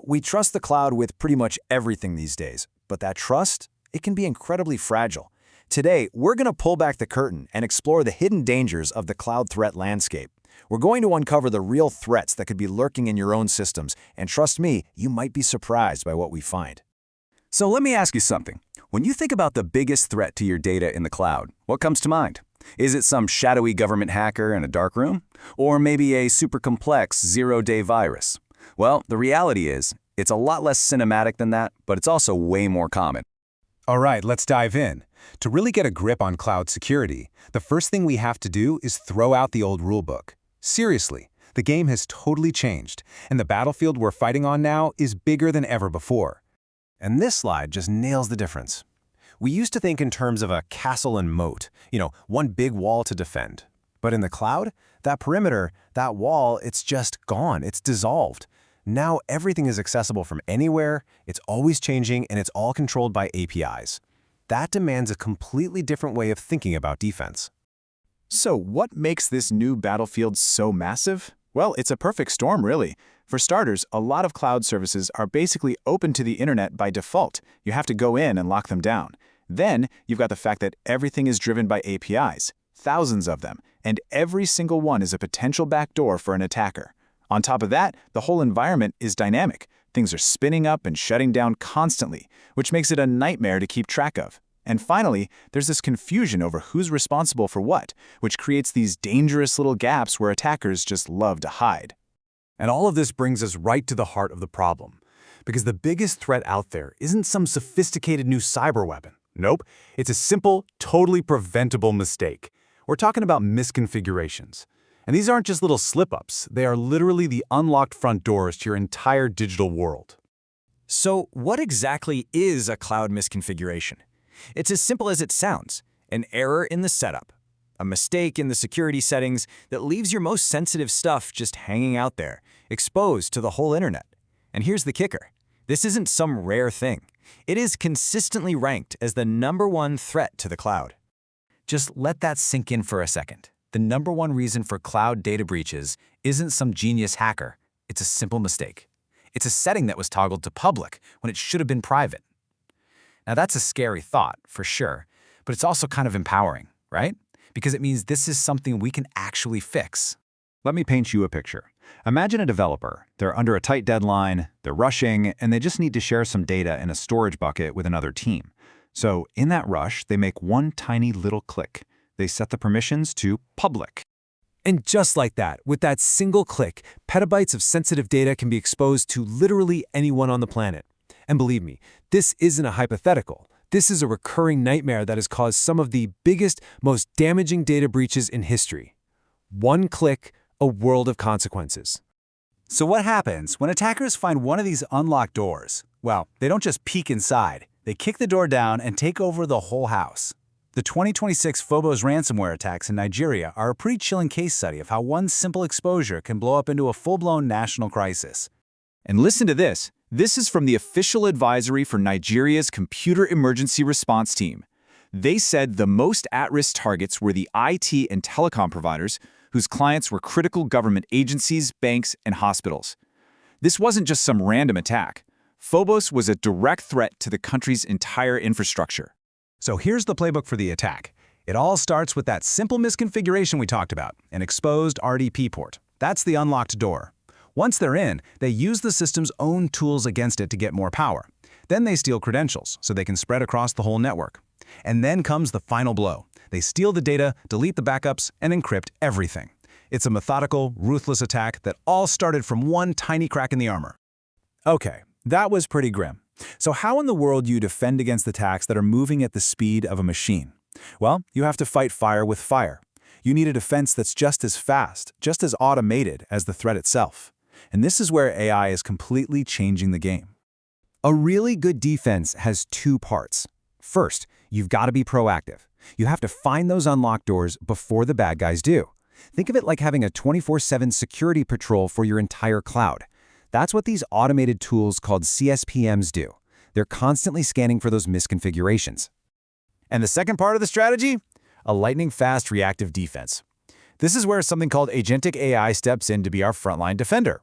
We trust the cloud with pretty much everything these days, but that trust, it can be incredibly fragile. Today, we're going to pull back the curtain and explore the hidden dangers of the cloud threat landscape. We're going to uncover the real threats that could be lurking in your own systems, and trust me, you might be surprised by what we find. So let me ask you something. When you think about the biggest threat to your data in the cloud, what comes to mind? Is it some shadowy government hacker in a dark room? Or maybe a super complex zero-day virus? Well, the reality is, it's a lot less cinematic than that, but it's also way more common. All right, let's dive in. To really get a grip on cloud security, the first thing we have to do is throw out the old rulebook. Seriously, the game has totally changed, and the battlefield we're fighting on now is bigger than ever before. And this slide just nails the difference. We used to think in terms of a castle and moat, one big wall to defend. But in the cloud, that perimeter, that wall, it's just gone, it's dissolved. Now everything is accessible from anywhere, it's always changing, and it's all controlled by APIs. That demands a completely different way of thinking about defense. So what makes this new battlefield so massive? Well, it's a perfect storm, really. For starters, a lot of cloud services are basically open to the internet by default. You have to go in and lock them down. Then, you've got the fact that everything is driven by APIs, thousands of them, and every single one is a potential backdoor for an attacker. On top of that, the whole environment is dynamic. Things are spinning up and shutting down constantly, which makes it a nightmare to keep track of. And finally, there's this confusion over who's responsible for what, which creates these dangerous little gaps where attackers just love to hide. And all of this brings us right to the heart of the problem. Because the biggest threat out there isn't some sophisticated new cyber weapon. Nope, it's a simple, totally preventable mistake. We're talking about misconfigurations. And these aren't just little slip-ups, they are literally the unlocked front doors to your entire digital world. So what exactly is a cloud misconfiguration? It's as simple as it sounds, an error in the setup, a mistake in the security settings that leaves your most sensitive stuff just hanging out there, exposed to the whole internet. And here's the kicker. This isn't some rare thing. It is consistently ranked as the #1 threat to the cloud. Just let that sink in for a second. The #1 reason for cloud data breaches isn't some genius hacker. It's a simple mistake. It's a setting that was toggled to public when it should have been private. Now that's a scary thought, for sure, but it's also kind of empowering, right? Because it means this is something we can actually fix. Let me paint you a picture. Imagine a developer. They're under a tight deadline, they're rushing, and they just need to share some data in a storage bucket with another team. So in that rush, they make one tiny little click. They set the permissions to public. And just like that, with that single click, petabytes of sensitive data can be exposed to literally anyone on the planet. And believe me, this isn't a hypothetical. This is a recurring nightmare that has caused some of the biggest, most damaging data breaches in history. One click, a world of consequences. So what happens when attackers find one of these unlocked doors? Well, they don't just peek inside. They kick the door down and take over the whole house. The 2026 Phobos ransomware attacks in Nigeria are a pretty chilling case study of how one simple exposure can blow up into a full-blown national crisis. And listen to this. This is from the official advisory for Nigeria's Computer Emergency Response Team. They said the most at-risk targets were the IT and telecom providers, whose clients were critical government agencies, banks, and hospitals. This wasn't just some random attack. Phobos was a direct threat to the country's entire infrastructure. So here's the playbook for the attack. It all starts with that simple misconfiguration we talked about, an exposed RDP port. That's the unlocked door. Once they're in, they use the system's own tools against it to get more power. Then they steal credentials so they can spread across the whole network. And then comes the final blow. They steal the data, delete the backups, and encrypt everything. It's a methodical, ruthless attack that all started from one tiny crack in the armor. Okay, that was pretty grim. So how in the world do you defend against attacks that are moving at the speed of a machine? Well, you have to fight fire with fire. You need a defense that's just as fast, just as automated as the threat itself. And this is where AI is completely changing the game. A really good defense has two parts. First, you've got to be proactive. You have to find those unlocked doors before the bad guys do. Think of it like having a 24/7 security patrol for your entire cloud. That's what these automated tools called CSPMs do. They're constantly scanning for those misconfigurations. And the second part of the strategy? A lightning-fast reactive defense. This is where something called agentic AI steps in to be our frontline defender.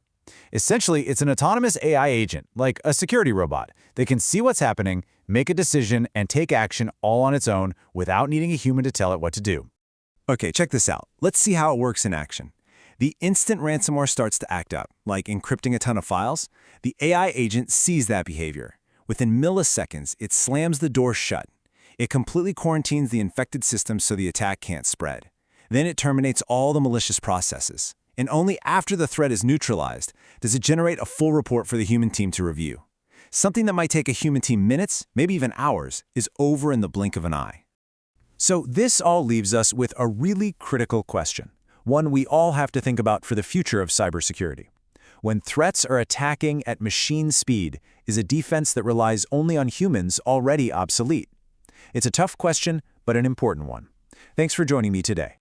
Essentially, it's an autonomous AI agent, like a security robot. They can see what's happening, make a decision, and take action all on its own without needing a human to tell it what to do. Okay, check this out. Let's see how it works in action. The instant ransomware starts to act up, like encrypting a ton of files, the AI agent sees that behavior. Within milliseconds, it slams the door shut. It completely quarantines the infected system so the attack can't spread. Then it terminates all the malicious processes. And only after the threat is neutralized does it generate a full report for the human team to review. Something that might take a human team minutes, maybe even hours, is over in the blink of an eye. So this all leaves us with a really critical question, one we all have to think about for the future of cybersecurity. When threats are attacking at machine speed, is a defense that relies only on humans already obsolete? It's a tough question, but an important one. Thanks for joining me today.